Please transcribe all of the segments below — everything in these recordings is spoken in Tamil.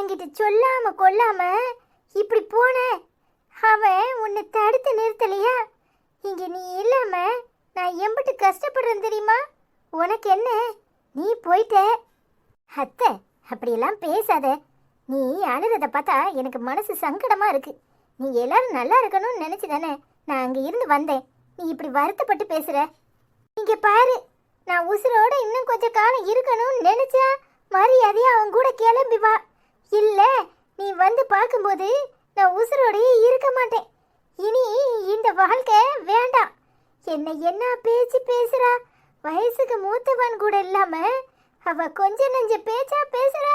என்கிட்ட சொல்லாம கொல்லாம இப்படி போன. அவன் உன்னை தடுத்து நிறுத்தலையா? இங்க நீ இல்லாம நான் எம்பிட்டு கஷ்டப்படுறேன் தெரியுமா? உனக்கு என்ன, நீ போயிட்ட. அத்தை, அப்படியெல்லாம் பேசாத. நீ அழுறத பார்த்தா எனக்கு மனசு சங்கடமா இருக்கு. நீங்க எல்லாரும் நல்லா இருக்கணும்னு நினைச்சு தானே நான் அங்க இருந்து வந்தேன். நீ இப்படி வருத்தப்பட்டு பேசுற. நீங்க பாரு, நான் உசுரோட இன்னும் கொஞ்சம் காலம் இருக்கணும்னு நினைச்சா மரியாதையா அவன் கூட கிளம்பி வா. இல்ல, நீ வந்து பார்க்கும்போது நான் உசுரோடையே இருக்க மாட்டேன். இனி இந்த வாழ்க்கை வேண்டாம். என்ன பேச்சு பேசுறா? வயசுக்கு மூத்தவன் கூட இல்லாம அவ கொஞ்ச நெஞ்ச பேச்சா பேசுறா.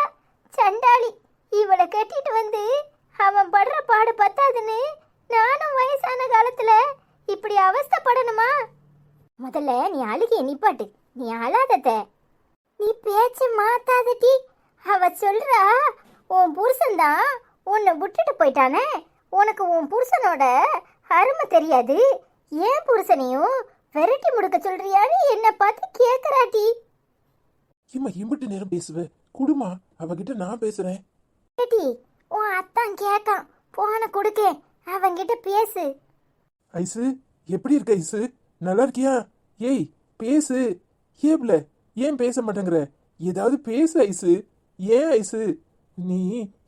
சண்டாளி, இவளை கட்டிட்டு வந்து அவன் படுற பாடு பத்தாதுன்னு நானும் வயசான காலத்துல இப்படி அவஸ்தைப்படணுமா? முதல்ல நீ அழுகிய நிப்பாட்டு. நீ அழாதத. நீ பேச்சு மாத்தாதடி. அவ சொல்றா, உன் புருஷன்தான் உன்னை விட்டுட்டு போயிட்டானே, உனக்கு உன் புருஷனோட அருமை தெரியாது, ஏன் புருஷனையும் விரட்டி முடுக்க சொல்றியான்னு என்ன பார்த்து கேக்குறாட்டி. இம்மா இம்பிட்டு நேரம் பேசுவ, குடுமா அவகிட்ட நான் பேசுறேன். கேட்டி, உன் அத்தான் கேட்டான், போன கொடுக்க அவங்கிட்ட பேசு. ஐசு, எப்படி இருக்க ஐசு? நல்லா இருக்கியா? ஏய் பேசு. ஏப்ல ஏன் பேச மாட்டேங்கிற? ஏதாவது பேசு ஐசு. ஏன் ஐசு? நீ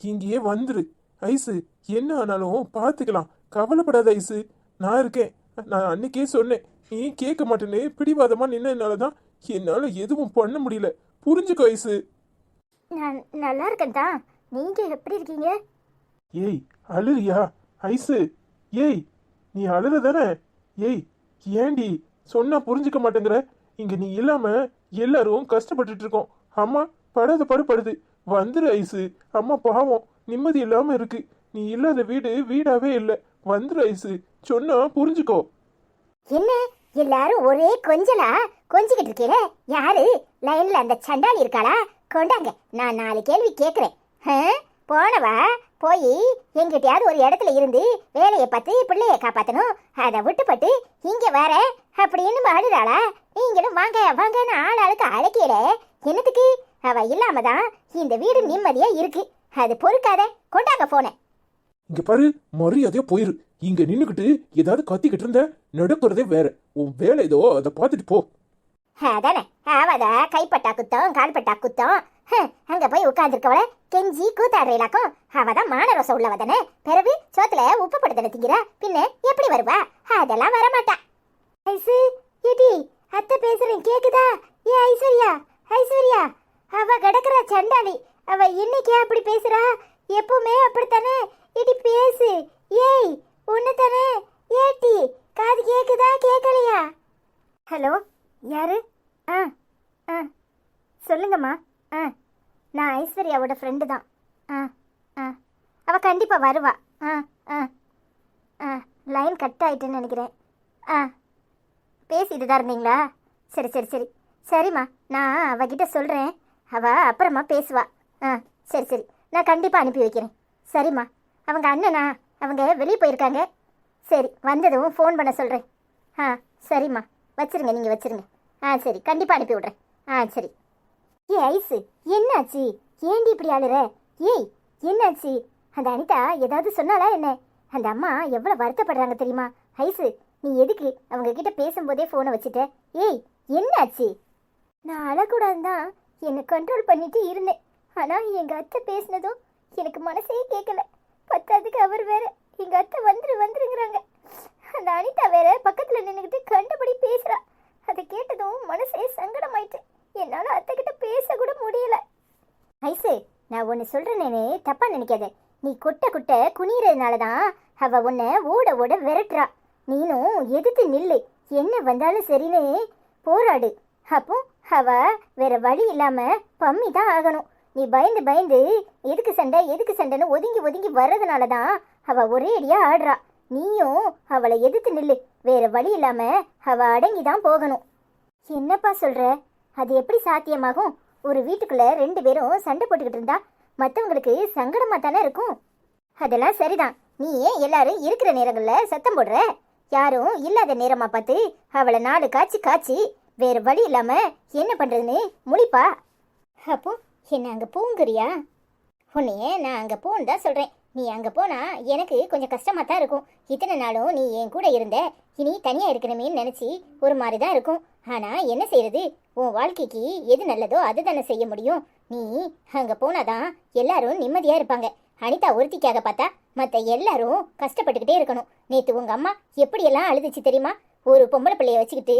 இங்கேயே வந்துரு ஐசு. என்ன ஆனாலும் பார்த்துக்கலாம், கவலைப்படாத ஐசு. நான் இருக்கேன். நான் அன்னைக்கே சொன்னேன், நீ கேட்க மாட்டேன்னு பிடிவாதமா நின்னதுனாலதான் என்னால எதுவும் பண்ண முடியல. புரிஞ்சுக்கோ ஐசு. நான் நல்லா இருக்கேன் தான். நீங்க எப்படி இருக்கீங்க? ஏய் அழுறியா ஐசு? ஏய் நீ அழுறதானே? ஏய் ஏண்டி சொன்னா புரிஞ்சுக்க மாட்டேங்கிற? இங்க நீ இல்லாம எல்லாரும் கஷ்டப்பட்டுட்டு இருக்கோம். அம்மா படாத படுது. வந்துரு ஐசு. அம்மா பாவம், நிம்மதி இல்லாம இருக்கு. நீ இல்லாத வீடு வீடாவே இல்லை. வந்துரு ஐசு, சொன்னா புரிஞ்சுக்கோ. என்ன எல்லாரும் ஒரே கொஞ்சலா கொஞ்சிக்கிட்டு இருக்கீங்க? யாரு லைன்ல அந்த சண்டாளி இருக்காளா? கொண்டாங்க, நான் 4 கேள்வி கேட்குறேன். போனவா போய் எங்கிட்டயாவது ஒரு இடத்துல இருந்து வேலையை பார்த்து பிள்ளைய காப்பாற்றணும். அதை விட்டுப்பட்டு இங்க வேற அப்படின்னு பாடுறாளா? நீங்களும் வாங்க வாங்கன்னு ஆளாளுக்கு அழைக்கல. என்னத்துக்கு? அவ இல்லாம தான் இந்த வீடு நிம்மதியா இருக்கு. அது பொறுக்காத. கொண்டாங்க போனேன். இங்க பாரு, மரியாதையா போயிரு. இங்க நின்னுக்கிட்டு ஏதாவது கத்திக்கிட்டு இருந்த நடக்கிறதே வேற. உன் வேலை ஏதோ அதை பார்த்துட்டு போ. அதானே, அவத கைப்பட்டா குத்தம் கால்பட்டா குத்தம். அங்க போய் உட்காந்துருக்கவள கெஞ்சி கூத்தாடுறாக்கும். அவதான் மானரசம் உள்ளவதானே. பிறகு சோத்துல உப்பு படுத்தன திங்கிறா, பின்ன எப்படி வருவா? அதெல்லாம் வரமாட்டா. ஐசு, எடி அத்தை பேசுறேன் கேக்குதா? ஏ ஐஸ்வர்யா, ஐஸ்வர்யா, அவ கிடக்குற சண்டாளி. அவ இன்னைக்கே அப்படி பேசுறா? எப்பவுமே அப்படித்தானே. இடி பேசு. ஏய் உன்னதானே? ஏட்டி காது கேக்குதா கேட்கலையா? ஹலோ, யாரு? சொல்லுங்கம்மா. நான் ஐஸ்வர்யாவோட ஃப்ரெண்டு தான். அவள் கண்டிப்பாக வருவா. லைன் கட் ஆயிட்டுன்னு நினைக்கிறேன். பேசிட்டு தான் இருந்தீங்களா? சரி சரி சரி சரிம்மா, நான் அவகிட்ட சொல்கிறேன். அவள் அப்புறமா பேசுவா. சரி சரி, நான் கண்டிப்பாக அனுப்பி வைக்கிறேன். சரிம்மா. அவங்க அண்ணனா? அவங்க வெளியே போயிருக்காங்க. சரி, வந்ததும் ஃபோன் பண்ண சொல்கிறேன். சரிம்மா, வச்சுருங்க, நீங்கள் வச்சுருங்க. சரி, கண்டிப்பாக அனுப்பி விட்றேன். சரி. ஏ ஐஸு, என்னாச்சு? ஏண்டி இப்படி ஆளுற? ஏய் என்னாச்சு? அந்த அனிதா ஏதாவது சொன்னாலா என்ன? அந்த அம்மா எவ்வளோ வருத்தப்படுறாங்க தெரியுமா? ஐஸு, நீ எதுக்கு அவங்க கிட்ட பேசும்போதே ஃபோனை வச்சுட்ட? ஏய் என்னாச்சு? நான் அழக்கூடாது தான் என்னை கண்ட்ரோல் பண்ணிட்டு இருந்தேன். ஆனால் எங்கள் அத்தை பேசினதும் எனக்கு மனசே கேட்கல. பத்தாதுக்கு அவர் வேற எங்கள் அத்தை வந்துருங்கிறாங்க. அந்த அனிதா வேற பக்கத்தில் நின்றுக்கிட்டு கண்டபடி பேசுகிறா. அதை கேட்டதும் மனசே சங்கடமாயிட்டு. என்னால் அத்தைக்கிட்ட பேச கூட முடியல. ஐசு, நான் ஒன்று சொல்கிறேனே, தப்பாக நினைக்காத. நீ குட்ட குனிறதுனால தான் அவள் உன்னை ஓட விரட்டுறா. நீனும் எதிர்த்து நில்லு. என்ன வந்தாலும் சரின்னு போராடு. அப்போ அவ வேற வழி இல்லாமல் பம்மி தான் ஆகணும். நீ பயந்து எதுக்கு சண்டைன்னு ஒதுங்கி வர்றதுனால தான் அவள் ஒரே அடியாக ஆடுறா. நீயும் அவளை எதிர்த்து நில்லு. வேற வழி இல்லாமல் அவள் அடங்கி தான் போகணும். என்னப்பா சொல்கிற? அது எப்படி சாத்தியமாகும்? ஒரு வீட்டுக்குள்ளே 2 பேரும் சண்டை போட்டுக்கிட்டு இருந்தா மற்றவங்களுக்கு சங்கடமாக தானே இருக்கும். அதெல்லாம் சரிதான். நீ ஏன் எல்லாரும் இருக்கிற நேரங்களில் சத்தம் போடுற? யாரும் இல்லாத நேரமாக பார்த்து அவளை 4 காய்ச்சி வேறு வழி இல்லாமல் என்ன பண்ணுறதுன்னு முழிப்பா. அப்போ என்ன அங்கே பூங்குறியா? உன்னைய நான் அங்கே போன்னு தான் சொல்கிறேன். நீ அங்கே போனா எனக்கு கொஞ்சம் கஷ்டமாக தான் இருக்கும். இத்தனை நாளும் நீ என் கூட இருந்த, இனி தனியாக இருக்கணுமேன்னு நினச்சி ஒரு மாதிரி தான் இருக்கும். ஆனால் என்ன செய்யறது, உன் வாழ்க்கைக்கு எது நல்லதோ அது தானே செய்ய முடியும். நீ அங்கே போனாதான் எல்லாரும் நிம்மதியாக இருப்பாங்க. அனிதா ஒருத்திக்காக பார்த்தா மற்ற எல்லாரும் கஷ்டப்பட்டுக்கிட்டே இருக்கணும். நேற்று உங்கள் அம்மா எப்படியெல்லாம் அழுதுச்சு தெரியுமா? ஒரு பொம்பளை பிள்ளைய வச்சுக்கிட்டு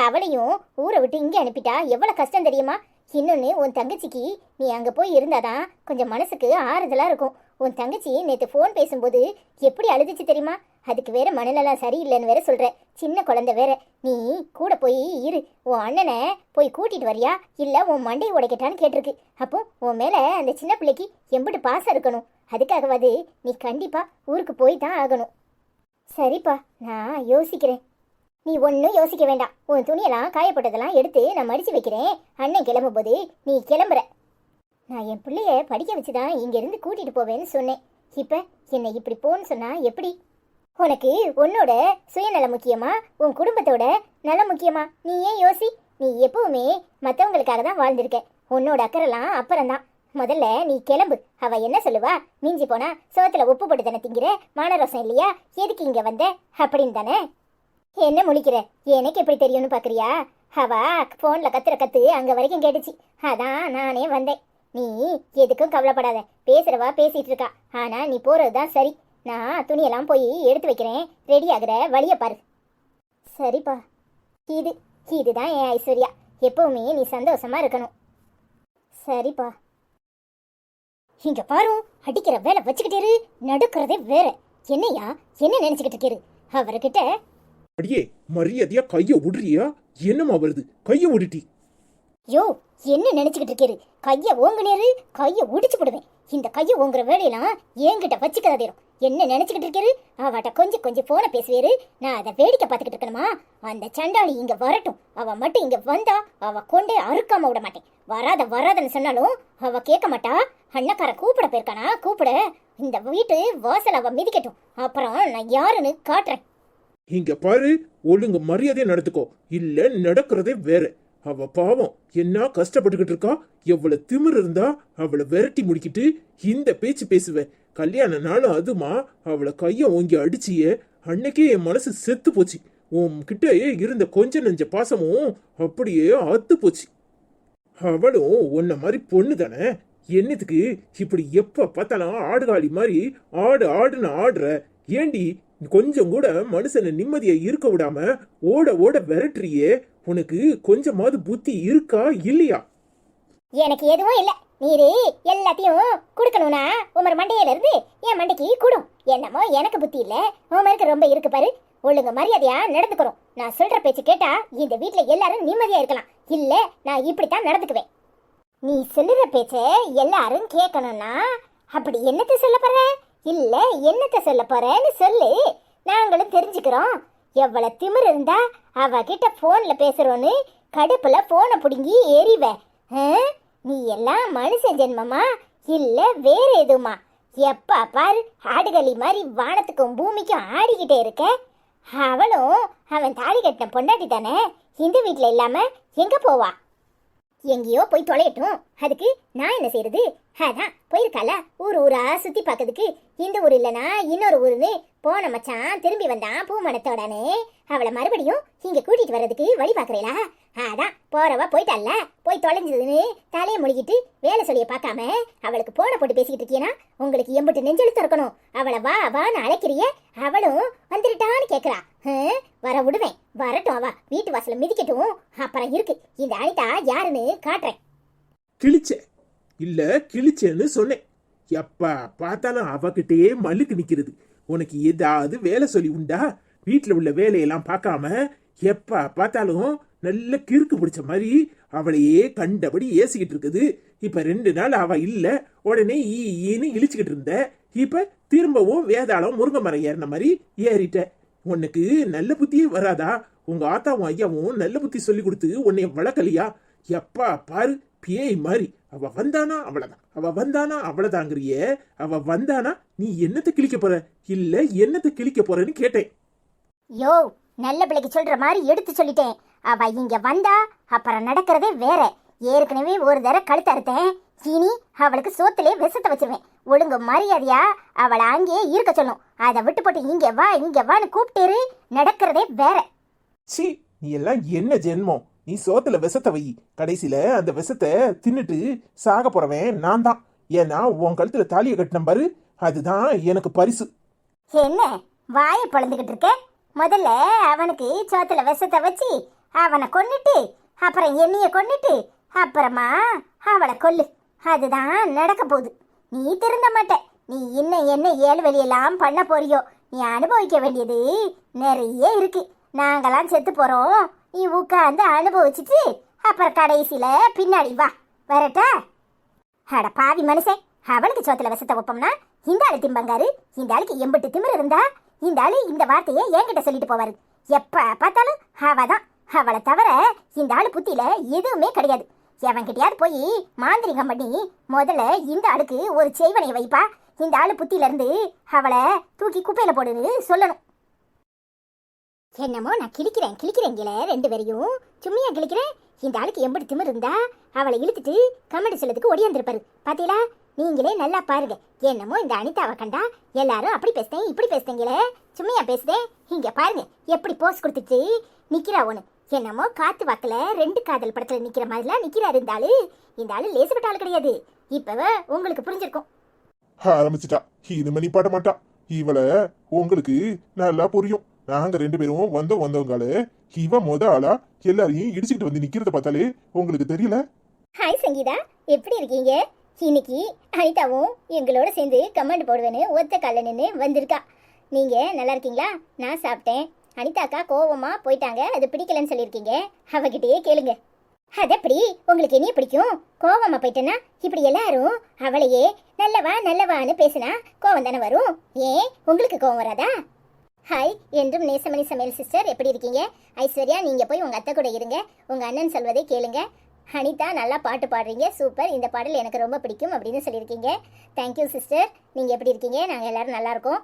அவளையும் ஊரை விட்டு இங்கே அனுப்பிட்டா எவ்வளோ கஷ்டம் தெரியுமா? இன்னொன்று, உன் தங்கச்சிக்கு நீ அங்கே போய் இருந்தாதான் கொஞ்சம் மனசுக்கு ஆறுதலாக இருக்கும். உன் தங்கச்சி நேற்று ஃபோன் பேசும்போது எப்படி அழுதுச்சு தெரியுமா? அதுக்கு வேற மனநலம் சரியில்லைன்னு வேற சொல்கிற. சின்ன குழந்தை வேற. நீ கூட போய் இரு. உன் அண்ணனை போய் கூட்டிகிட்டு வரியா, இல்லை உன் மண்டையை உடைக்கட்டான்னு கேட்டிருக்கு. அப்போ உன் மேலே அந்த சின்ன பிள்ளைக்கு எம்பிட்டு பாசம் இருக்கணும். அதுக்காகவாது நீ கண்டிப்பாக ஊருக்கு போய் தான் ஆகணும். சரிப்பா, நான் யோசிக்கிறேன். நீ ஒன்றும் யோசிக்க வேண்டாம். உன் துணியெல்லாம் காயப்பட்டதெல்லாம் எடுத்து நான் மடித்து வைக்கிறேன். அண்ணன் கிளம்பும்போது நீ கிளம்புற. நான் என் பிள்ளைய படிக்க வச்சு தான் இங்கேருந்து கூட்டிகிட்டு போவேன்னு சொன்னேன். இப்போ என்னை இப்படி போன்னு சொன்னால் எப்படி? உனக்கு உன்னோட சுயநலம் முக்கியமா, உன் குடும்பத்தோட நலம் முக்கியமா? நீ ஏன் யோசி. நீ எப்பவுமே மற்றவங்களுக்காக தான் வாழ்ந்திருக்க. உன்னோட அக்கறைலாம் அப்புறம்தான். முதல்ல நீ கிளம்பு. அவ என்ன சொல்லுவா? மிஞ்சி போனா சோத்துல உப்பு போட்டு தானே திங்கிற, மானரசம் இல்லையா, எதுக்கு இங்கே வந்த அப்படின்னு தானே. என்ன முழிக்கிற? எனக்கு எப்படி தெரியும்னு பார்க்குறியா? அவ ஃபோனில் கத்துற கத்து அங்கே வரைக்கும் கேட்டுச்சு. அதான் நானே வந்தேன். நீ எதுக்கும் கவலைப்படாத. பேசுகிறவா பேசிகிட்டு இருக்கா. ஆனால் நீ போகிறது தான் சரி. நான் துணியெல்லாம் போய் எடுத்து வைக்கிறேன். ரெடி ஆகிற வழியை பாரு. சரிப்பா. இதுதான் என் ஐஸ்வர்யா. எப்பவுமே நீ சந்தோஷமா இருக்கணும். சரிப்பா. இங்க பாரு, அடிக்கிற வேலை வச்சுக்கிட்டே நடுக்கிறதே வேற. என்னையா என்ன நினைச்சுக்கிட்டு இருக்கிறது அவர்கிட்ட? அடியே, மரியாதையா கைய விடுறியா? என்னமா வருது? கைய விடுட்டி. யோ, என்ன நினைச்சுக்கிட்டு இருக்கிறது? கைய ஓங்குனேரு, கைய உடிச்சு போடுவேன். இந்த கைய ஓங்குற வேலையெல்லாம் என்கிட்ட வச்சுக்கிறதேரும். என்ன நினைச்சுக்கிட்டு இருக்கிறது? அவட்ட கொஞ்சம் கொஞ்சம் போன பேசுவேரு. நான் அதை வேடிக்கை பார்த்துக்கிட்டு இருக்கணுமா? அந்த சண்டாளி இங்க வரட்டும். அவ மட்டும் இங்க வந்தா அவ கொண்டே அறுக்காம விட மாட்டேன். வராதன்னு சொன்னாலும் அவ கேட்க மாட்டா. அண்ணக்கார கூப்பிட போயிருக்கானா? கூப்பிட. இந்த வீட்டு வாசல் அவ மிதிக்கட்டும். அப்புறம் நான் யாருன்னு காட்டுறேன். இங்க பாரு, ஒழுங்கு மரியாதையா நடத்துக்கோ, இல்ல நடக்கிறதே வேற. அவ பாவம் என்ன கஷ்டப்பட்டுக்கிட்டு இருக்கா. எவ்வளவு திமிர் இருந்தா அவளை விரட்டி முடிக்கிட்டு இந்த பேச்சு பேசுவ? கல்யாண நாளும் அதுமா அவளை கைய ஓங்கி அடிச்சிய அன்னைக்கே என் மனசு செத்து போச்சு. உன்கிட்ட இருந்த கொஞ்ச நெஞ்ச பாசமும் அப்படியே அத்து போச்சு. அவளும் உன்ன மாதிரி பொண்ணு தானே. என்னத்துக்கு இப்படி எப்ப பார்த்தாலும் ஆடுகாளி மாதிரி ஆடுன்னு ஆடுற? ஏண்டி கொஞ்சம் கூட மனுஷனை நிம்மதியா இருக்க விடாம ஓட விரட்டுறியே? உனக்கு கொஞ்சமாவது புத்தி இருக்கா இல்லையா? எனக்கு எதுவும் இல்ல. நீரு எல்லாத்தையும் கொடுக்கணும்னா உமர் மண்டையில இருந்து என் மண்டைக்கு கூடும். என்னமோ எனக்கு புத்தி இல்ல, உமருக்கு ரொம்ப இருக்கு பாரு. ஒழுங்கு மரியாதையா நடந்துக்கிறோம். நான் சொல்ற பேச்சு கேட்டா இந்த வீட்டுல எல்லாரும் நிம்மதியா இருக்கலாம். இல்ல நான் இப்படித்தான் நடந்துக்குவேன். நீ சொல்லுற பேச்ச எல்லாரும் கேட்கணும்னா அப்படி என்னத்த சொல்ல போற? இல்ல என்னத்த சொல்ல போறேன்னு சொல்லு, நாங்களும் தெரிஞ்சுக்கிறோம். எவ்வளவு திமிர் இருந்தா அவகிட்ட போன்ல பேசுறோன்னு கடுப்புல போனை பிடுங்கி எறிவ? நீ எல்லாம் மனுஷன் ஜென்மமா இல்ல வேற எதுமா? எப்பா பாரு ஆடுகளி மாதிரி வானத்துக்கும் பூமிக்கும் ஆடிக்கிட்டே இருக்க. அவளும் அவன் தாலி கட்டின பொண்டாட்டி தானே. இந்த வீட்டுல இல்லாம எங்க போவா? எங்கேயோ போய் தொலையட்டும். அதுக்கு நான் என்ன செய்யறது? அதான் போயிருக்கால ஊரா சுத்தி பார்க்கறதுக்கு. இந்த ஊர் இல்லைனா இன்னொரு ஊருன்னு போன மச்சான் திரும்பி வந்தான் பூமணத்தோடனே. அவளை மறுபடியும் இங்க கூட்டிட்டு வர்றதுக்கு வழி பாக்குறீங்களா? அதான் போறவா போயிட்டால, போய் தொலைஞ்சதுன்னு தலையை முழுகிட்டு வேலை சொல்லிய பார்க்காம அவளுக்கு போன போட்டு பேசிக்கிட்டு இருக்கீனா? உங்களுக்கு எம்பிட்டு நெஞ்செழுத்து இருக்கணும். அவளை வான்னு அழைக்கிறிய, அவளும் வந்துட்டான்னு கேக்குறா. வர விடுவேன், வரட்டும். அவ வீட்டு வாசல மிதிக்கட்டும். அப்புறம் இருக்கு இந்த அனிதா யாருன்னு காட்டுறேன். கிழிச்சேன்னு சொன்னேன். எப்பா பார்த்தாலும் அவகிட்டயே மல்லுக்கு நிக்கிறது. உனக்கு ஏதாவது வேலை சொல்லி உண்டா? வீட்டுல உள்ள வேலையெல்லாம் பார்க்காம எப்ப பார்த்தாலும் நல்ல கிறுக்கு பிடிச்ச மாதிரி அவளையே கண்டபடி ஏசிக்கிட்டு இருக்குது. இப்ப 2 நாள் அவ இல்ல, உடனே ஈன்னு இழிச்சுக்கிட்டு இருந்த. இப்ப திரும்பவும் வேதாளம் முருங்கை மரம் ஏறின மாதிரி ஏறிட்ட. உனக்கு நல்ல புத்தியே வராதா? உங்க ஆத்தாவும் ஐயாவும் நல்ல புத்தி சொல்லி கொடுத்து உன்னைய வளர்க்கலையா? எப்பா பாரு பேய் மாதிரி அவ வந்தானா அவ்வளவுதான், அவ வந்தானா அவ்வளவுதாங்கிறிய. அவ வந்தானா நீ என்னத்தை கிழிக்க போற, இல்ல என்னத்தை கிழிக்க போறன்னு கேட்டேன். யோ, நல்ல பிள்ளைக்கு சொல்ற மாதிரி எடுத்து சொல்லிட்டேன். அவ இங்க வந்தா அப்புறம் நடக்கிறதே வேற. ஏற்கனவே ஒரு தடவை கழுத்து அறுத்தேன். இனி அவளுக்கு சோத்திலே விஷத்தை வச்சிருவேன். ஒழுங்கு மரியாதையா அவளை அங்கேயே இருக்க சொல்லும். அதை விட்டு போட்டு இங்க வான்னு கூப்பிட்டேரு. நடக்கிறதே வேற. சி, நீ எல்லாம் என்ன ஜென்மம்? நீ சோத்துல விஷத்தை வை, கடைசியில அந்த விஷத்தை தின்னுட்டு சாக போறவன் நான் தான். ஏன்னா உன் கழுத்துல தாலியை கட்டின பாரு, அதுதான் எனக்கு பரிசு. என்ன வாயை பொழந்துகிட்டு இருக்க? முதல்ல அவனுக்கு சோத்துல விஷத்தை வச்சு அவனை கொன்னுட்டு அப்புறம் என்னைய கொன்னுட்டு அப்புறமா அவளை கொல்லு. அதுதான் நடக்க போகுது. நீ திருந்த மாட்ட. நீ இன்னும் என்ன ஏழு வெளியெல்லாம் பண்ண போறியோ? நீ அனுபவிக்க வேண்டியது நிறைய இருக்கு. நாங்களாம் செத்து போறோம். நீ உட்காந்து அனுபவிச்சுட்டு அப்புறம் கடைசியில பின்னாடி வா. வரட்டா? அட பாவி மனுஷன், அவளுக்கு சோத்துல விஷத்தை வைப்போம்னா இந்த ஆளு திம்பங்காரு. இந்த ஆளுக்கு எம்பிட்டு திமிரு இருந்தா இந்த ஆளு இந்த வார்த்தையை என்கிட்ட சொல்லிட்டு போவாரு. எப்ப பார்த்தாலும் அவதான். அவளை தவிர இந்த ஆளு புத்தியில எதுவுமே கிடையாது. எவன்கிட்டயாவது போய் மாந்திரிகம் பண்ணி முதல்ல இந்த ஆளுக்கு ஒரு செய்வனை வைப்பா. இந்த ஆளு புத்தியில இருந்து அவளை தூக்கி குப்பையில போடுன்னு சொல்லணும். என்னமோ நான் கிழிக்கிறேங்கில ரெண்டு பேரையும் சும்மையா கிழிக்கிறேன். இந்த ஆளுக்கு எம்பிட்டு திமிரு இருந்தா அவளை இழுத்துட்டு கமெண்ட் சொல்லதுக்கு ஒடியாந்துருப்பாரு. பாத்தீங்களா? நீங்களே நல்லா பாருங்க. என்னமோ இந்த அனிதாவை கண்டா எல்லாரும் அப்படி பேசுதேன் இப்படி பேசுதீங்களே. சும்மையா பேசுதேன். இங்க பாருங்க எப்படி போஸ் கொடுத்துட்டு நிக்கிறா ஒண்ணு. என்னமோ காத்து வாக்குல ரெண்டு காதல் படத்துல நிக்கிற மாதிரிலாம் நிக்கிறாரு இந்த ஆளு. இந்த ஆளு லேசுப்பட்ட ஆளு கிடையாது. இப்பவே உங்களுக்கு புரிஞ்சிருக்கும். ஆரம்பிச்சிட்டா. இனிமே நீ பாட மாட்டா. இவளை உங்களுக்கு நல்லா புரியும். நாங்க ரெண்டு பேரும் வந்தவங்களே இவ ஆளா எல்லாரையும் இடிச்சுக்கிட்டு வந்து நிக்கிறத பார்த்தாலே உங்களுக்கு தெரியல? ஹாய் சங்கீதா, எப்படி இருக்கீங்க? இன்னைக்கு அனிதாவும் எங்களோட சேர்ந்து கமெண்ட் போடுவேன்னு ஒத்த கால நின்று வந்திருக்கா. நீங்க நல்லா இருக்கீங்களா? நான் சாப்பிட்டேன். அனிதாக்கா கோவமா போயிட்டாங்க, அது பிடிக்கலன்னு சொல்லியிருக்கீங்க. அவகிட்டயே கேளுங்க. அது எப்படி உங்களுக்கு என்ன பிடிக்கும்? கோவமா போயிட்டேன்னா இப்படி எல்லாரும் அவளையே நல்லவான்னு பேசினா கோவம் தானே வரும். ஏன் உங்களுக்கு கோவம் வராதா? ஹாய், என்றும் நேசமணி சமையல் சிஸ்டர், எப்படி இருக்கீங்க? ஐஸ்வர்யா, நீங்க போய் உங்க அத்தை கூட இருங்க. உங்க அண்ணன் சொல்வதை கேளுங்க. அனிதா, நல்லா பாட்டு பாடுறீங்க, சூப்பர். இந்த பாடல் எனக்கு ரொம்ப பிடிக்கும் அப்படின்னு சொல்லியிருக்கீங்க. Thank you sister. நீங்க எப்படி இருக்கீங்க? நாங்க எல்லாரும் நல்லா இருக்கோம்.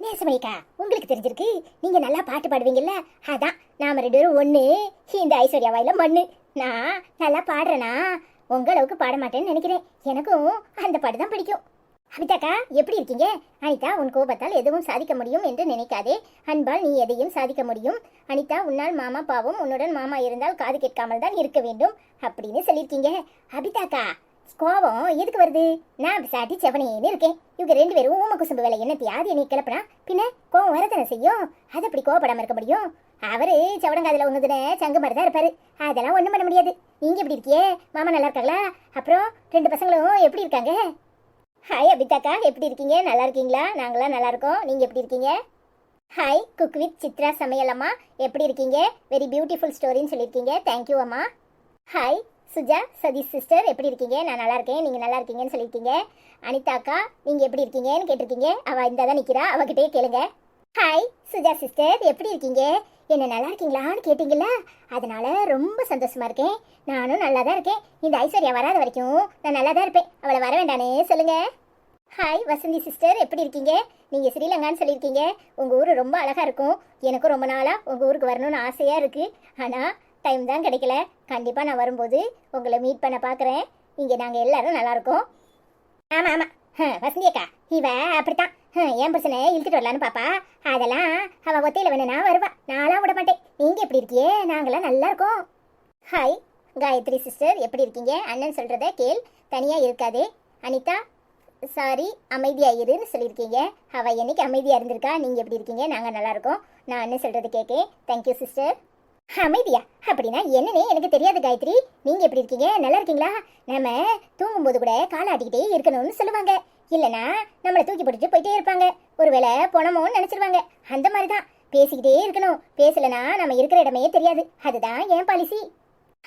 நேசமணிக்கா, உங்களுக்கு தெரிஞ்சிருக்கு நீங்க நல்லா பாட்டு பாடுவீங்கல்ல, அதான் நாம ரெண்டு பேரும் ஒண்ணு. இந்த ஐஸ்வர்யா வாயில மண்ணு. நான் நல்லா பாடுறேனா? உங்களவுக்கு பாட மாட்டேன்னு நினைக்கிறேன். எனக்கும் அந்த பாட்டு தான் பிடிக்கும். அனிதாக்கா, எப்படி இருக்கீங்க? அனிதா, உன் கோபத்தால் எதுவும் சாதிக்க முடியும் என்று நினைக்காதே. அன்பால் நீ எதையும் சாதிக்க முடியும். அனிதா, உன்னால் மாமா பாவம், உன்னுடன் மாமா இருந்தால் காது கேட்காமல் தான் இருக்க வேண்டும் அப்படின்னு சொல்லியிருக்கீங்க. அபிதாக்கா, கோபம் எதுக்கு வருது? நான் சாட்டி செவனேன்னு இருக்கேன். இவங்க ரெண்டு பேரும் ஊம குசும்பு வேலை என்னத்தையாவது என்னை கிளப்பினா பின்ன கோபம் வரதானே செய்யும். அது அப்படி கோபப்படாம இருக்க முடியும்? அவரு செவடங்காதுல ஒண்ணுதுன்னு சங்கு மாதிரி தான் இருப்பாரு. அதெல்லாம் ஒண்ணும் பண்ண முடியாது. நீங்க எப்படி இருக்கியே? மாமா நல்லா இருக்காங்களா? அப்புறம் ரெண்டு பசங்களும் எப்படி இருக்காங்க? ஹாய் அபிதாக்கா, எப்படி இருக்கீங்க? நல்லா இருக்கீங்களா? நாங்களாம் நல்லா இருக்கோம். நீங்கள் எப்படி இருக்கீங்க? ஹாய், குக் வித் சித்ரா சமையல் அம்மா, எப்படி இருக்கீங்க? வெரி பியூட்டிஃபுல் ஸ்டோரின்னு சொல்லியிருக்கீங்க. தேங்க்யூ அம்மா. ஹாய் சுஜா சதீஷ் சிஸ்டர், எப்படி இருக்கீங்க? நான் நல்லா இருக்கேன். நீங்கள் நல்லா இருக்கீங்கன்னு சொல்லியிருக்கீங்க. அனிதாக்கா, நீங்கள் எப்படி இருக்கீங்கன்னு கேட்டிருக்கீங்க. அவள் இந்த தான் நிற்கிறா, அவகிட்டே கேளுங்க. ஹாய் சுஜா சிஸ்டர், எப்படி இருக்கீங்க? என்ன நல்லா இருக்கீங்களான்னு கேட்டீங்களா? அதனால ரொம்ப சந்தோஷமா இருக்கேன். நானும் நல்லா தான் இருக்கேன். இந்த ஐஸ்வர்யா வராத வரைக்கும் நான் நல்லா தான் இருப்பேன். அவளை வர வேண்டானே சொல்லுங்க. ஹாய் வசந்தி சிஸ்டர், எப்படி இருக்கீங்க? நீங்கள் ஸ்ரீலங்கான்னு சொல்லியிருக்கீங்க. உங்கள் ஊர் ரொம்ப அழகாக இருக்கும். எனக்கும் ரொம்ப நாளாக உங்கள் ஊருக்கு வரணும்னு ஆசையாக இருக்குது. ஆனால் டைம் தான் கிடைக்கல. கண்டிப்பாக நான் வரும்போது உங்களை மீட் பண்ண பார்க்குறேன். இங்கே நாங்கள் எல்லாரும் நல்லாயிருக்கோம். ஆமாம் ஆமாம், வசந்தி அக்கா இவ அப்படித்தான். என் பிரச்சனை இழுத்துட்டு வரலான்னு பாப்பா. அதெல்லாம் அவள் ஒத்தையில் வேணும்னா வருவா. நான்லாம் விட மாட்டேன். நீங்கள் எப்படி இருக்கியே? நாங்களாம் நல்லா இருக்கோம். ஹாய் காயத்ரி சிஸ்டர், எப்படி இருக்கீங்க? அண்ணன் சொல்கிறத கேள், தனியாக இருக்காதே. அனிதா, சாரி அமைதியாக இருன்னு சொல்லியிருக்கீங்க. அவள் என்னைக்கு அமைதியாக இருந்திருக்கா? நீங்கள் எப்படி இருக்கீங்க? நாங்கள் நல்லா இருக்கோம். நான் அண்ணன் சொல்கிறது கேட்கேன். Thank you sister. அமைதியா அப்படின்னா என்னன்னே எனக்கு தெரியாது காயத்ரி. நீங்கள் எப்படி இருக்கீங்க? நல்லா இருக்கீங்களா? நம்ம தூங்கும்போது கூட காலாட்டிக்கிட்டே இருக்கணும்னு சொல்லுவாங்க. இல்லைனா நம்மளை தூக்கி போட்டுட்டு போயிட்டே இருப்பாங்க. ஒருவேளை போனமோன்னு நினச்சிருவாங்க. அந்த மாதிரி தான் பேசிக்கிட்டே இருக்கணும். பேசலைனா நம்ம இருக்கிற இடமே தெரியாது. அதுதான் என் பாலிசி.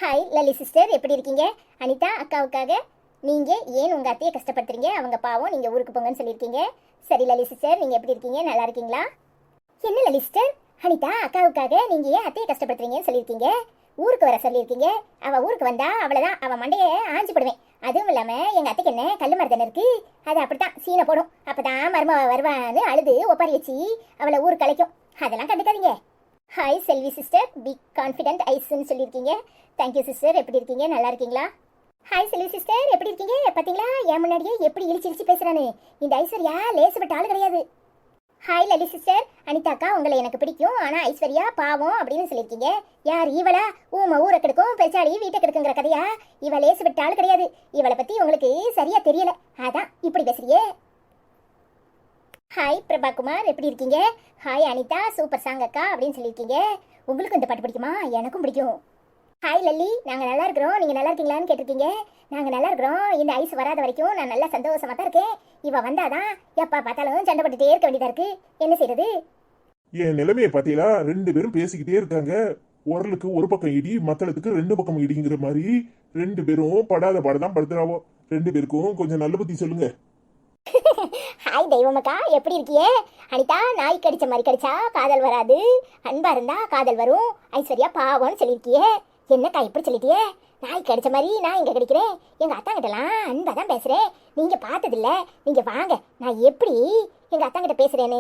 ஹாய் லலி சிஸ்டர், எப்படி இருக்கீங்க? அனிதா அக்காவுக்காக நீங்கள் ஏன் உங்கள் அத்தையை கஷ்டப்படுத்துறீங்க? அவங்க பாவம், நீங்கள் ஊருக்கு போங்கன்னு சொல்லியிருக்கீங்க. சரி லலி சிஸ்டர், நீங்கள் எப்படி இருக்கீங்க? நல்லா இருக்கீங்களா? என்ன லலி சிஸ்டர், அனிதா அக்காவுக்காக நீங்கள் ஏன் அத்தையை கஷ்டப்படுத்துறீங்கன்னு சொல்லியிருக்கீங்க. ஊருக்கு வர சொல்லியிருக்கீங்க. அவள் ஊருக்கு வந்தா அவ்வளோதான், அவள் மண்டையை ஆஞ்சு போடுவேன். அதுவும் இல்லாமல் எங்கள் அத்தைக்கு என்ன கல் மரத்தனை இருக்குது, அது அப்படித்தான் சீனை போடும். அப்போ தான் மரும வருவான்னு அழுது ஒப்பாரி வச்சு அவளை ஊருக்கு கலைக்கும். அதெல்லாம் கண்டுக்காதீங்க. Hi Selvi sister, be confident ஐஸ்ன்னு சொல்லியிருக்கீங்க. தேங்க்யூ சிஸ்டர், எப்படி இருக்கீங்க? நல்லா இருக்கீங்களா? ஹாய் செல்வி சிஸ்டர், எப்படி இருக்கீங்க? பாத்தீங்களா என் முன்னாடியே எப்படி இழிச்சு இழிச்சு பேசுறானு. இந்த ஐஸ்வர்யா லேசுபட்ட ஆளு கிடையாது. ஹாய் லலி சிஸ்டர், அனிதாக்கா உங்களை எனக்கு பிடிக்கும், ஆனா ஐஸ்வர்யா பாவம் அப்படின்னு சொல்லியிருக்கீங்க. யார் இவளா? ஊமை ஊரை கெடுக்கும் பெருச்சாளி வீட்டை கெடுக்குங்கிற கதையா? இவ லேசுபட்ட ஆளு கிடையாது. இவளை பத்தி உங்களுக்கு சரியா தெரியல, அதான் இப்படி பேசுறியே. ஹாய் பிரபாகுமார், எப்படி இருக்கீங்க? ஹாய் அனிதா, சூப்பர் சாங் அக்கா அப்படின்னு சொல்லியிருக்கீங்க. உங்களுக்கு இந்த பாட்டு பிடிக்குமா? எனக்கும் பிடிக்கும். ஹாய் லல்லி, நாங்கள் நல்லா இருக்கிறோம், நீங்கள் நல்லா இருக்கீங்களான்னு கேட்டிருக்கீங்க. நாங்கள் நல்லா இருக்கிறோம். இந்த ஐஸ் வராத வரைக்கும் நான் நல்லா சந்தோஷமா தான் இருக்கேன். இவ வந்தாதான் எப்போ பார்த்தாலும் சண்டை போட்டுட்டே இருக்க வேண்டியதா இருக்கு. என்ன செய்யறது? என் நிலைமையை பார்த்தீங்களா? 2 பேரும் பேசிக்கிட்டே இருக்காங்க. உரலுக்கு ஒரு பக்கம் இடி, மத்தளத்துக்கு 2 பக்கம் இடிங்கிற மாதிரி 2 பேரும் படாத பாடதான் படுத்துறாவோ. 2 பேருக்கும் கொஞ்சம் நல்ல புத்தி சொல்லுங்க. ஹாய் தெய்வமக்கா, எப்படி இருக்கியே? அனிதா, நாய் கடிச்ச மாதிரி கடிச்சா காதல் வராது, அன்பா இருந்தா காதல் வரும். ஐஸ்வர்யா பாவம்னு சொல்லியிருக்கியே. என்னக்கா இப்படி சொல்லிட்டியே? நாய் கடிச்ச மாதிரி நான் இங்க கிடைக்கிறேன். எங்க அத்தாங்கிட்டலாம் அன்பா தான் பேசுறேன். நீங்க பார்த்ததில்ல. நீங்க வாங்க, நான் எப்படி எங்க அத்தாங்கிட்ட பேசுறேன்னு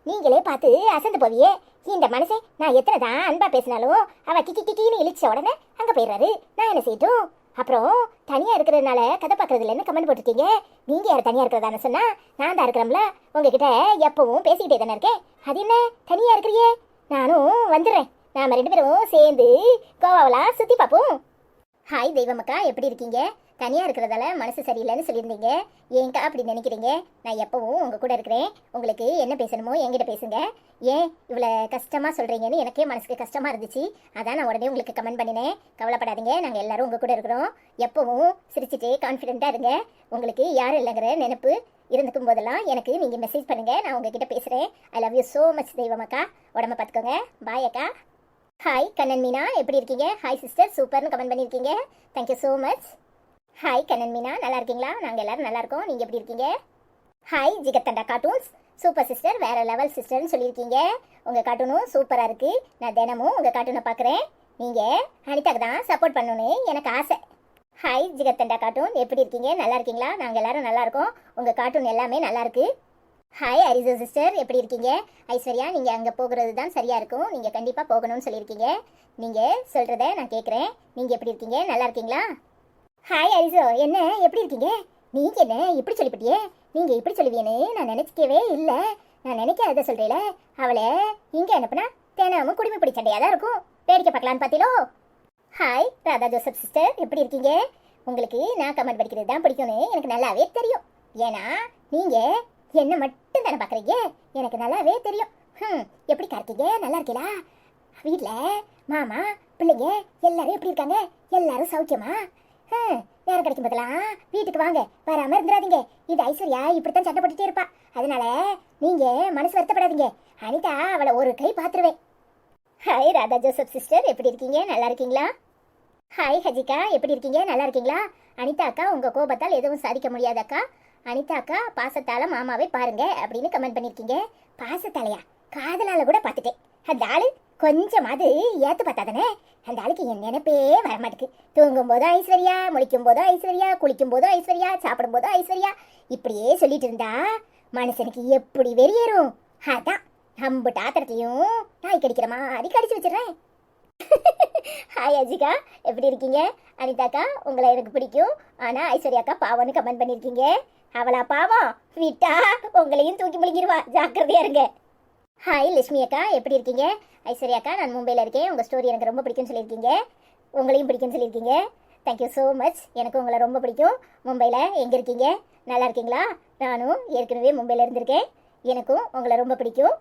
நீங்களே பார்த்து அசந்து போவியே. இந்த மனசே நான் எத்தனை தான் அன்பா பேசினாலும் அவ கிக்கி கிக்கின்னு இழிச்ச உடனே அங்க போயிடுறாரு. நான் என்ன செய்யட்டும்? அப்புறம் தனியா இருக்கிறதுனால கதை பார்க்கறது இல்லைன்னு கமெண்ட் போட்டிருக்கீங்க. நீங்க யார் தனியா இருக்கிறதான சொன்னா? நான் தான் இருக்கிறோம்ல, உங்ககிட்ட எப்பவும் பேசிக்கிட்டே தானே இருக்கேன். அது என்ன தனியா இருக்கிறியே? நானும் வந்துடுறேன். நாம 2 பேரும் சேர்ந்து கோவாவெல்லாம் சுத்தி பார்ப்போம். ஹாய் தெய்வமக்கா, எப்படி இருக்கீங்க? தனியா இருக்கிறதால மனசு சரியில்லைன்னு சொல்லியிருந்தீங்க. ஏன்க்கா அப்படி நினைக்கிறீங்க? நான் எப்பவும் உங்க கூட இருக்கிறேன். உங்களுக்கு என்ன பேசணுமோ என்கிட்ட பேசுங்க. ஏன் இவ்வளோ கஷ்டமா சொல்றீங்கன்னு எனக்கே மனசுக்கு கஷ்டமா இருந்துச்சு. அதான் நான் உடனே உங்களுக்கு கமெண்ட் பண்ணினேன். கவலைப்படாதீங்க, நாங்கள் எல்லாரும் உங்க கூட இருக்கிறோம். எப்பவும் சிரிச்சுட்டு கான்ஃபிடென்ட்டா இருங்க. உங்களுக்கு யாரும் இல்லைங்கிற நினைப்பு இருந்துக்கும் போதெல்லாம் எனக்கு நீங்க மெசேஜ் பண்ணுங்க, நான் உங்ககிட்ட பேசுறேன். I love you so much தெய்வமக்கா. உடம்ப பார்த்துக்கோங்க. பாய் அக்கா. ஹாய் கண்ணன் மீனா, எப்படி இருக்கீங்க? ஹாய் சிஸ்டர், சூப்பர்னு கமெண்ட் பண்ணியிருக்கீங்க. Thank you so much. Hi Kannan Meena, நல்லா இருக்கீங்களா? நாங்கள் எல்லாரும் நல்லா இருக்கோம். நீங்கள் எப்படி இருக்கீங்க? Hi Jigarthanda cartoons, super sister, வேற லெவல் சிஸ்டர்னு சொல்லியிருக்கீங்க. உங்கள் கார்ட்டூனும் சூப்பராக இருக்குது. நான் தினமும் உங்கள் கார்ட்டூனை பார்க்குறேன். நீங்கள் அனிதாக்கு தான் சப்போர்ட் பண்ணணுன்னு எனக்கு ஆசை. ஹாய் ஜிகத்தண்டா கார்ட்டூன், எப்படி இருக்கீங்க? நல்லா இருக்கீங்களா? நாங்கள் எல்லாரும் நல்லா இருக்கோம். உங்கள் கார்ட்டூன் எல்லாமே நல்லா இருக்கு. ஹாய் அரிசோ சிஸ்டர், எப்படி இருக்கீங்க? ஐஸ்வர்யா, நீங்கள் அங்கே போகிறது தான் சரியாக இருக்கும். நீங்கள் கண்டிப்பாக போகணும்னு சொல்லியிருக்கீங்க. நீங்கள் சொல்கிறத நான் கேட்குறேன். நீங்கள் எப்படி இருக்கீங்க? நல்லா இருக்கீங்களா? ஹாய் அரிசோ, என்ன எப்படி இருக்கீங்க? நீங்கள் என்ன இப்படி சொல்லிவிட்டியே? நீங்கள் இப்படி சொல்லுவீன்னு நான் நினச்சிக்கவே இல்லை. நான் நினைக்காத சொல்கிறேல. அவளை இங்கே அனுப்புனா தினமும் குடிமை பிடி சண்டையாக தான் இருக்கும். வேடிக்கை பார்க்கலான்னு பார்த்தீங்களோ? ஹாய் ராதா ஜோசப் சிஸ்டர், எப்படி இருக்கீங்க? உங்களுக்கு நான் கமெண்ட் படிக்கிறது தான் பிடிக்கும்னு எனக்கு நல்லாவே தெரியும். ஏன்னா நீங்கள் என்ன மட்டும் தானே பார்க்குறீங்க, எனக்கு நல்லாவே தெரியும். எப்படி இருக்கீங்க? நல்லா இருக்கீங்களா? வீட்டில் மாமா பிள்ளைங்க எல்லாரும் எப்படி இருக்காங்க? எல்லாரும் சௌக்கியமா? நேரம் கிடைக்கும் போதெல்லாம் வீட்டுக்கு வாங்க, வராமல் இருந்துடாதீங்க. இது ஐஸ்வர்யா இப்படித்தான் சண்டை போட்டுட்டே இருப்பா. அதனால நீங்கள் மனசு வருத்தப்படாதீங்க. அனிதா அவளை ஒரு கை பார்த்துருவேன். ஹாய் ராதா ஜோசப் சிஸ்டர், எப்படி இருக்கீங்க? நல்லா இருக்கீங்களா? ஹாய் ஹஜிகா, எப்படி இருக்கீங்க? நல்லா இருக்கீங்களா? அனிதா அக்கா, உங்கள் கோபத்தால் எதுவும் சாதிக்க முடியாது அக்கா. அனிதா அக்கா பாசத்தால மாமாவை பாருங்க அப்படின்னு கமெண்ட் பண்ணியிருக்கீங்க. பாசத்தாலையா? காதலால கூட பார்த்துட்டேன். அந்த ஆளு கொஞ்சமாவது ஏற்று பார்த்தாதானே. அந்த ஆளுக்கு என் நினைப்பே வரமாட்டுக்கு. தூங்கும் போதும் ஐஸ்வர்யா, முழிக்கும் போதும் ஐஸ்வர்யா, குளிக்கும் போதும் ஐஸ்வர்யா, சாப்பிடும் போதும் ஐஸ்வர்யா, இப்படியே சொல்லிட்டு இருந்தா மனுஷனுக்கு எப்படி வெறியேறும்? அதான் நம்புட்டு ஆத்திரத்தையும் நாய் கடிக்கிற மாதிரி கடிச்சு வச்சிடறேன். ஹாய் அஜிகா, எப்படி இருக்கீங்க? அனிதாக்கா, உங்களை எனக்கு பிடிக்கும், ஆனால் ஐஸ்வர்யாக்கா பாவம்னு கமெண்ட் பண்ணியிருக்கீங்க. அவளா பாவம்? விட்டா உங்களையும் தூக்கி முழுங்கிடுவா, ஜாக்கிரதையா இருங்க. ஹாய் லட்சுமி அக்கா, எப்படி இருக்கீங்க? ஐஸ்வர்யா அக்கா, நான் மும்பையில் இருக்கேன். உங்கள் ஸ்டோரி எனக்கு ரொம்ப பிடிக்கும்னு சொல்லியிருக்கீங்க. உங்களையும் பிடிக்கும்னு சொல்லியிருக்கீங்க. Thank you so much. எனக்கு உங்களை ரொம்ப பிடிக்கும். மும்பையில் எங்கே இருக்கீங்க? நல்லா இருக்கீங்களா? நானும் ஏற்கனவே மும்பையில் இருந்திருக்கேன். எனக்கும் உங்களை ரொம்ப பிடிக்கும்.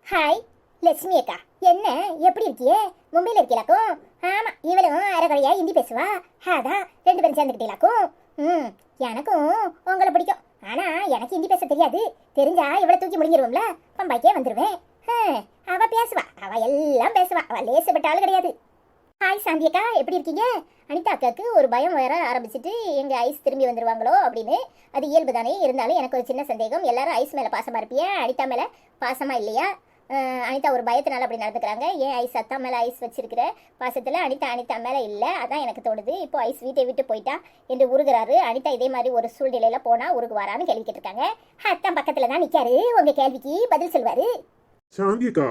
ஹாய் லட்சுமி அக்கா, என்ன எப்படி இருக்கியே? மும்பையில் இருக்கீங்களாக்கும்? ஆமாம், இவளும் அரைக்குறையா ஹிந்தி பேசுவா. அதான் 2 பேரும் சேர்ந்துக்கிட்டீங்களாக்கும். எனக்கும் உங்களை பிடிக்கும். ஆனால் எனக்கு ஹிந்தி பேச தெரியாது. தெரிஞ்சா இவளை தூக்கி முடிஞ்சிருவோம்ல, பம்பாய்க்கே வந்துடுவேன். அவள் பேசுவா, அவள் எல்லாம் பேசுவா, அவள் லேசப்பட்ட ஆள் கிடையாது. ஹாய் சாந்தி அக்கா, எப்படி இருக்கீங்க? அனிதா அக்காவுக்கு ஒரு பயம் வர ஆரம்பிச்சிட்டு எங்கள் ஐஸ் திரும்பி வந்துடுவாங்களோ அப்படின்னு. அது இயல்பு தானே. இருந்தாலும் எனக்கு ஒரு சின்ன சந்தேகம். எல்லாரும் ஐஸ் மேலே பாசமாக இருப்பியா, அனிதா மேலே பாசமாக இல்லையா? அனிதா ஒரு பயத்தினால அப்படி நடந்துக்கிறாங்க. ஏன் ஐஸ் அத்தா மேலே ஐஸ் வச்சிருக்கிற பாசத்தில் அனிதா மேலே இல்லை? அதான் எனக்கு தோணுது. இப்போ ஐஸ் வீட்டை விட்டு போயிட்டா என்று உருகிறாரு. அனிதா இதே மாதிரி ஒரு சூழ்நிலையில் போனால் உருகுவாரான்னு கேள்வி கேட்டிருக்காங்க. அத்தான் பக்கத்தில் தான் நிற்காரு, உங்கள் கேள்விக்கு பதில் சொல்வார். சாந்தியக்கா,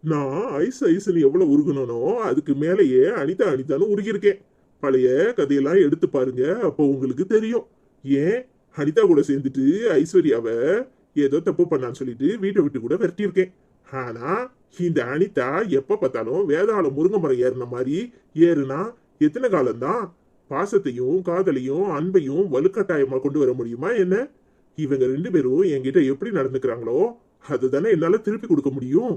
நான் ஐஸ்ன்னு எவ்வளவு உருகணும் அதுக்கு மேலேயே அனிதான்னு உருகியிருக்கேன். பழைய கதையெல்லாம் எடுத்து பாருங்க, அப்போ உங்களுக்கு தெரியும். ஏன் அனிதா கூட சேர்ந்துட்டு ஐஸ்வர்யாவை ஏதோ தப்பு பண்ணான்னு சொல்லிட்டு வீட்டை விட்டு கூட விரட்டியிருக்கேன். ஆனா இந்த அனிதா எப்ப பார்த்தாலும் வேதாளம் முருங்கை மரம் ஏறின மாதிரி ஏறுனா எத்தனை காலம்தான்? பாசத்தையும் காதலையும் அன்பையும் வலுக்கட்டாயமா கொண்டு வர முடியுமா என்ன? இவங்க ரெண்டு பேரும் என்கிட்ட எப்படி நடந்துக்கிறாங்களோ அதுதானே என்னால திருப்பி கொடுக்க முடியும்.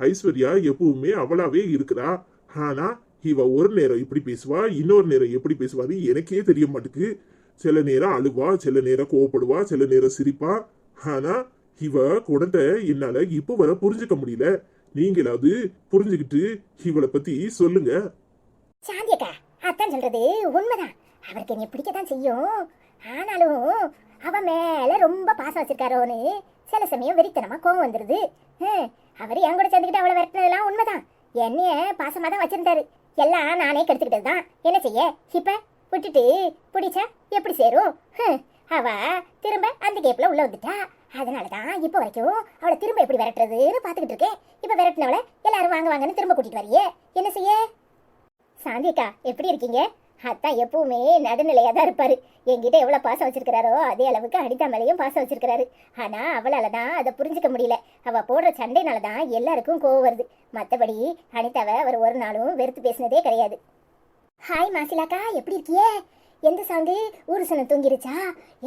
ஐஸ்வர்யா எப்பவுமே அவளாவே இருக்கிறா. ஆனா இவ ஒரு நேரம் இப்படி பேசுவா, இன்னொரு நேரம் எப்படி பேசுவான்னு எனக்கே தெரிய மாட்டுக்கு. சில நேரம் அழுவா, சில நேரம் கோவப்படுவா, சில நேரம் சிரிப்பா. ஆனா இவ குணத்தை என்னால இப்ப வர புரிஞ்சுக்க முடியல. நீங்களாவது புரிஞ்சுக்கிட்டு இவளை பத்தி சொல்லுங்க. சாந்தி அக்கா, அத்தான் சொல்றது உண்மைதான். அவருக்கு என்னை பிடிக்கத்தான் செய்யும். ஆனாலும் அவ மேல ரொம்ப பாசம் வச்சிருக்காரோன்னு சில சமயம் வெறித்தனமா கோவம் வந்துருது. அவர் என் கூட சேர்ந்துக்கிட்டு அவளை விரட்டினதெல்லாம் உண்மைதான். என்னைய பாசமா தான் வச்சிருந்தாரு. எல்லாம் நானே கெடுத்துக்கிட்டது தான். என்ன செய்ய? இப்ப விட்டுட்டு பிடிச்சா எப்படி சேரும்? அவ திரும்ப அந்த கேப்ல உள்ள வந்துட்டா. அதனாலதான் இப்ப வரைக்கும் அவளை திரும்ப எப்படி விரட்டுறதுன்னு பாத்துக்கிட்டு இருக்கேன். இப்ப விரட்டினவளை எல்லாரும் வாங்க வாங்கன்னு திரும்ப கூட்டிட்டு வரையே. என்ன செய்ய? சாந்திக்கா எப்படி இருக்கீங்க? அத்தான் எப்பவுமே நடுநிலையா தான் இருப்பாரு. என்கிட்ட எவ்வளவு பாசம் வச்சிருக்கிறாரோ அதே அளவுக்கு அனிதா மேலையும் பாசம் வச்சிருக்கிறாரு. ஆனா அவளாலதான் அதை புரிஞ்சுக்க முடியல. அவ போடுற சண்டைனாலதான் எல்லாருக்கும் கோவம் வருது. மத்தபடி அனிதாவை அவர் ஒரு நாளும் வெறுத்து பேசினதே கிடையாது. ஹாய் மாசிலாக்கா, எப்படி இருக்கியே? எந்த சாங்கு? ஊரு சனம் தூங்கிருச்சா?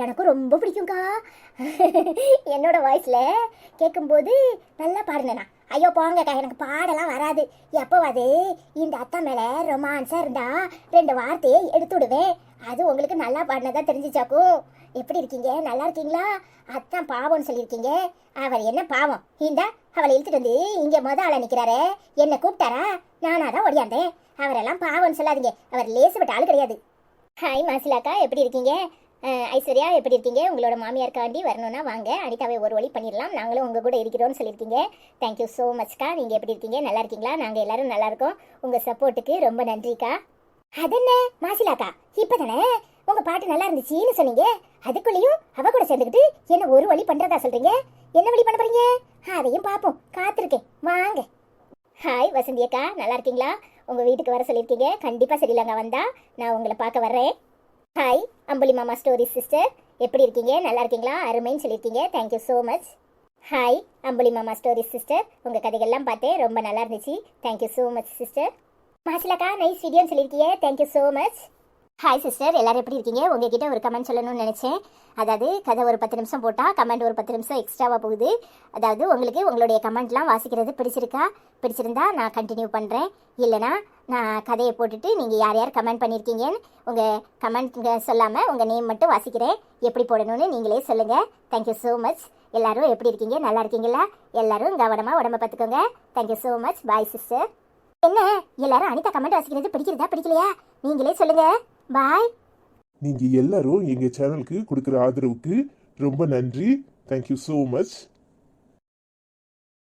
எனக்கும் ரொம்ப பிடிக்கும்க்கா. என்னோட வாய்ஸ்ல கேட்கும்போது நல்லா பாடுனேனா? ஐயோ போங்கக்கா, எனக்கு பாடலாம் வராது. எப்போவாது இந்த அத்தா மேல ரொமான்ஸா இருந்தா 2 வார்த்தையை எடுத்து விடுவேன். அது உங்களுக்கு நல்லா பாடினதா தெரிஞ்சிச்சாக்கும். எப்படி இருக்கீங்க? நல்லா இருக்கீங்களா? அத்தான் பாவம்னு சொல்லியிருக்கீங்க. அவர் என்ன பாவம்? இந்த அவளை இழுத்துட்டு வந்து இங்க ஆளா நிக்கிறாரே, என்ன கூப்பிட்டாரா? நானாதான் ஓடியாந்தேன். அவரெல்லாம் பாவம்னு சொல்லாதீங்க. அவர் லேசுபட்ட ஆளு கிடையாது. ஹாய் மாசிலாக்கா, எப்படி இருக்கீங்க? ஐஸ்வர்யா எப்படி இருக்கீங்க? உங்களோட மாமியாருக்காண்டி வரணும்னா வாங்க, அனிதாவை ஒரு வழி பண்ணிடலாம். நாங்களும் உங்கள் கூட இருக்கிறோம்னு சொல்லியிருக்கீங்க. தேங்க்யூ ஸோ மச்க்கா. நீங்கள் எப்படி இருக்கீங்க? நல்லா இருக்கீங்களா? நாங்கள் எல்லாரும் நல்லா இருக்கோம். உங்கள் சப்போர்ட்டுக்கு ரொம்ப நன்றிக்கா. அதென்ன மாசிலாக்கா, இப்போ தானே உங்கள் பாட்டு நல்லா இருந்துச்சுன்னு சொன்னீங்க. அதுக்குள்ளேயும் அவ கூட சேர்ந்துக்கிட்டு என்ன ஒரு வழி பண்ணுறதா சொல்கிறீங்க? என்ன வழி பண்ண போறீங்க? அதையும் பார்ப்போம், காத்திருக்கேன். வாங்க. ஹாய் வசந்தி அக்கா, நல்லா இருக்கீங்களா? உங்கள் வீட்டுக்கு வர சொல்லியிருக்கீங்க. கண்டிப்பாக சரியில்லைங்க வந்தா நான் உங்களை பார்க்க வர்றேன். Hi Ambuli Mama story sister, எப்படி இருக்கீங்க? நல்லா இருக்கீங்களா? அருமைன்னு சொல்லியிருக்கீங்க. Thank you so much. Hi Ambuli Mama story sister, உங்கள் கதைகள்லாம் பார்த்தேன், ரொம்ப நல்லா இருந்துச்சு. Thank you so much sister. மாசிலாக்கா நைஸ் வீடியோன்னு சொல்லியிருக்கீங்க. Thank you so much. Hi sister, எல்லாரும் எப்படி இருக்கீங்க? உங்ககிட்ட ஒரு கமெண்ட் சொல்லணும்னு நினச்சேன். அதாவது கதை ஒரு 10 நிமிஷம் போட்டால் கமெண்ட் ஒரு 10 நிமிஷம் எக்ஸ்ட்ராவாக போகுது. அதாவது உங்களுக்கு உங்களுடைய கமெண்ட்லாம் வாசிக்கிறது பிடிச்சிருக்கா? பிடிச்சிருந்தா நான் கண்டினியூ பண்ணுறேன். இல்லைனா நான் கதையை போட்டுட்டு நீங்கள் யார் யார் கமெண்ட் பண்ணியிருக்கீங்கன்னு உங்கள் கமெண்ட் சொல்லாமல் உங்கள் நேம் மட்டும் வாசிக்கிறேன். எப்படி போடணும்னு நீங்களே சொல்லுங்கள். Thank you so much. எல்லாரும் எப்படி இருக்கீங்க? நல்லா இருக்கீங்களா? எல்லாரும் கவனமாக உடம்ப பார்த்துக்கோங்க. Thank you so much. Bye sister. என்ன எல்லாரும் அனிதா கமெண்ட் வாசிக்கிறது பிடிக்கிறதா பிடிக்கலையா? நீங்களே சொல்லுங்கள். பாய். நீங்க எல்லாரும் எங்க சேனலுக்கு கொடுக்குற ஆதரவுக்கு ரொம்ப நன்றி. Thank you so much.